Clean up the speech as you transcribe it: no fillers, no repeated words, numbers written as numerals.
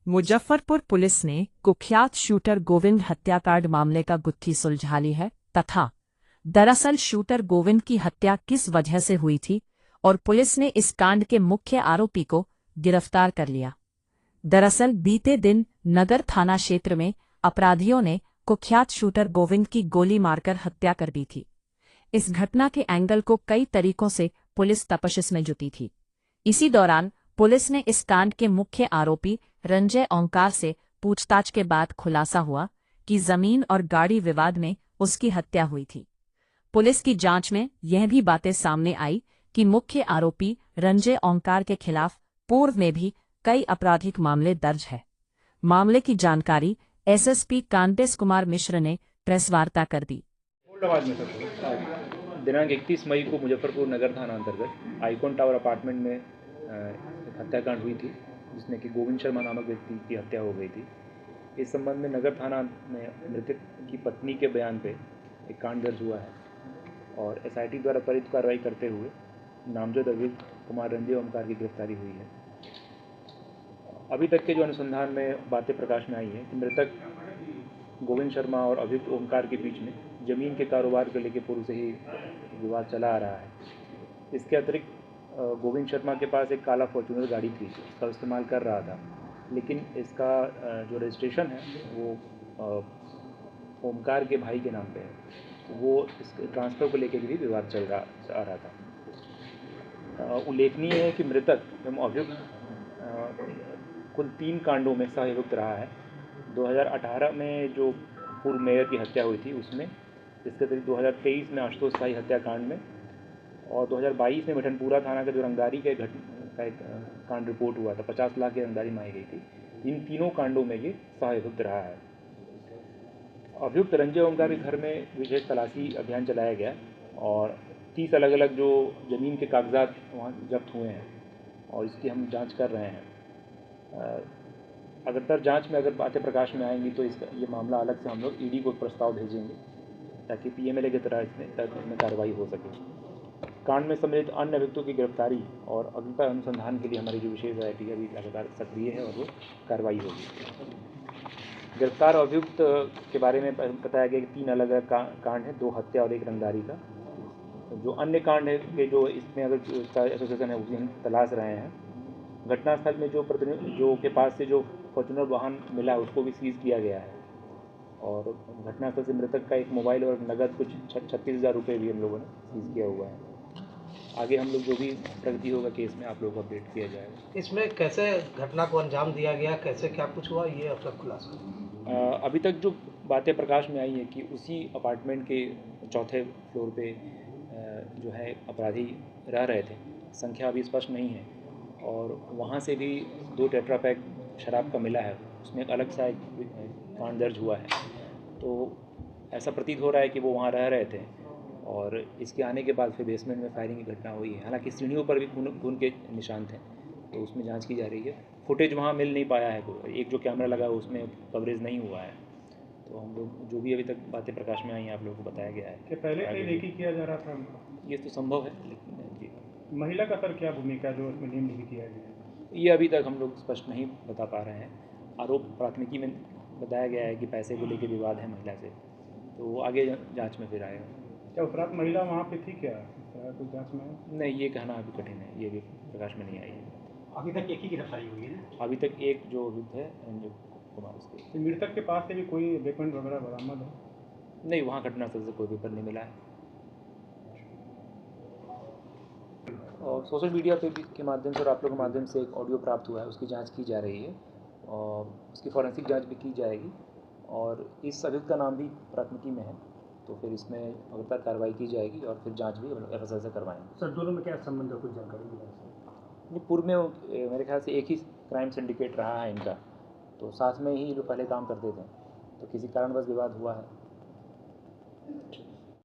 Muzaffarpur police ने कुख्यात shooter Govind हत्याकांड मामले का गुत्थी सुलझा ली है तथा दरअसल शूटर गोविंद की हत्या किस वजह से हुई थी और पुलिस ने इस कांड के मुख्य आरोपी को गिरफ्तार कर लिया। दरअसल बीते दिन नगर थाना क्षेत्र में अपराधियों ने कुख्यात शूटर गोविंद की गोली मारकर हत्या कर दी थी। इस घटना के एंगल को कई तरीकों से पुलिस तपशिश में जुटी थी। इसी दौरान पुलिस ने इस कांड के मुख्य आरोपी रंजय ओंकार से पूछताछ के बाद खुलासा हुआ कि जमीन और गाड़ी विवाद में उसकी हत्या हुई थी। पुलिस की जांच में यह भी बातें सामने आई कि मुख्य आरोपी रंजय ओंकार के खिलाफ पूर्व में भी कई आपराधिक मामले दर्ज है। मामले की जानकारी एसएसपी कांतेश कुमार मिश्र ने प्रेस वार्ता कर दी। दिनांक 31 मई को मुजफ्फरपुर नगर थाना अंतर्गत आइकॉन टावर अपार्टमेंट में एक हत्याकांड हुई थी, जिसमें कि गोविंद शर्मा नामक व्यक्ति की हत्या हो गई थी। इस संबंध में नगर थाना में मृतक की पत्नी के बयान पे एक कांड दर्ज हुआ है और एसआईटी द्वारा त्वरित कार्रवाई करते हुए नामजद अभियुक्त कुमार रंजय ओमकार की गिरफ्तारी हुई है। अभी तक के जो अनुसंधान में बातें प्रकाश में आई हैं कि मृतक गोविंद शर्मा और अभियुक्त ओमकार के बीच में ज़मीन के कारोबार को लेकर पूर्व से ही विवाद चला आ रहा है। इसके अतिरिक्त गोविंद शर्मा के पास एक काला फॉर्च्यूनर गाड़ी थी, उसका इस्तेमाल कर रहा था, लेकिन इसका जो रजिस्ट्रेशन है वो ओमकार के भाई के नाम पे है। वो इस ट्रांसफ़र को लेकर भी विवाद चल रहा आ रहा था। उल्लेखनीय है कि मृतक एवं अभियुक्त कुल 3 कांडों में सहअभियुक्त रहा है। 2018 में जो पूर्व मेयर की हत्या हुई थी उसमें, इसके अतिरिक्त 2023 में आशुतोष शाही हत्याकांड में और 2022 में मिठनपुरा थाना का जो रंगदारी का एक कांड रिपोर्ट हुआ था, 50 लाख की रंगदारी मांगी गई थी। इन तीनों कांडों में ये सहअभियुक्त रहा है। अभियुक्त रंजय ओमकार के घर में विशेष तलाशी अभियान चलाया गया और 30 अलग अलग जो ज़मीन के कागजात वहाँ जब्त हुए हैं और इसकी हम जांच कर रहे हैं। अगर जांच में अगर बातें प्रकाश में आएंगी तो ये मामला अलग से हम लोग ईडी को प्रस्ताव भेजेंगे ताकि पीएमएलए की तरह इसमें कार्रवाई हो सके। कांड में सम्मिलित अन्य अभियुक्तों की गिरफ्तारी और अगला अनुसंधान के लिए हमारी जो विशेष एसआईटी है अभी लगातार सक्रिय है और वो कार्रवाई होगी। गिरफ्तार अभियुक्त के बारे में बताया गया कि 3 अलग अलग कांड है, 2 हत्या और 1 रंगदारी का। जो अन्य कांड है कि जो इसमें अगर उसका एसोसिएशन है उसे हम तलाश रहे हैं। घटनास्थल में जो के पास से जो फॉर्च्यूनर वाहन मिला है उसको भी सीज़ किया गया है और घटनास्थल से मृतक का एक मोबाइल और नगद कुछ 36,000 रुपये भी हम लोगों ने सीज़ किया हुआ है। आगे हम लोग जो भी प्रगति होगा केस में आप लोगों को अपडेट किया जाएगा। इसमें कैसे घटना को अंजाम दिया गया, कैसे क्या कुछ हुआ, ये अब तक खुलासा? अभी तक जो बातें प्रकाश में आई है कि उसी अपार्टमेंट के 4थे फ्लोर पे जो है अपराधी रह रहे थे। संख्या अभी स्पष्ट नहीं है और वहाँ से भी 2 टेट्रा पैक शराब का मिला है, उसमें एक अलग सा एक कांड दर्ज हुआ है। तो ऐसा प्रतीत हो रहा है कि वो वहाँ रह रहे थे और इसके आने के बाद फिर बेसमेंट में फायरिंग की घटना हुई है। हालांकि सीढ़ियों पर भी खून के निशान थे, तो उसमें जांच की जा रही है। फुटेज वहाँ मिल नहीं पाया है, एक जो कैमरा लगा है उसमें कवरेज नहीं हुआ है। तो हम लोग जो भी अभी तक बातें प्रकाश में आई हैं आप लोगों को बताया गया है कि पहले कहीं रेकी किया जा रहा था। ये तो संभव है, लेकिन जी महिला का सर क्या भूमिका जो उसमें निम्न किया गया है, ये अभी तक हम लोग स्पष्ट नहीं बता पा रहे हैं। आरोप प्राथमिकी में बताया गया है कि पैसे को लेकर विवाद है महिला से, तो वो आगे जांच में फिर आएगा। क्या उपरांत महिला वहाँ पे थी क्या कुछ जांच में? नहीं, ये कहना अभी कठिन है, ये भी प्रकाश में नहीं आई है। अभी तक एक ही गिरफ्तारी हुई है? अभी तक एक जो अभियुक्त है रंजय कुमार, उसके तो मृतक के पास से भी कोई वेपन वगैरह बरामद है? नहीं, वहाँ घटनास्थल से कोई पेपर नहीं मिला है। और सोशल मीडिया पे भी के माध्यम से और आप लोगों के माध्यम से एक ऑडियो प्राप्त हुआ है, उसकी जांच की जा रही है और उसकी फॉरेंसिक जांच भी की जाएगी और इस अभियुक्त का नाम भी प्राथमिकी में है, तो फिर इसमें अगला कार्रवाई की जाएगी और फिर जांच भी एफएसएल से करवाएंगे। सर, दोनों में क्या संबंध है, कुछ जानकारी मिला है? नहीं, पूर्व में मेरे ख्याल से एक ही क्राइम सिंडिकेट रहा है इनका, तो साथ में ही जो पहले काम करते थे, तो किसी कारणवश विवाद हुआ है।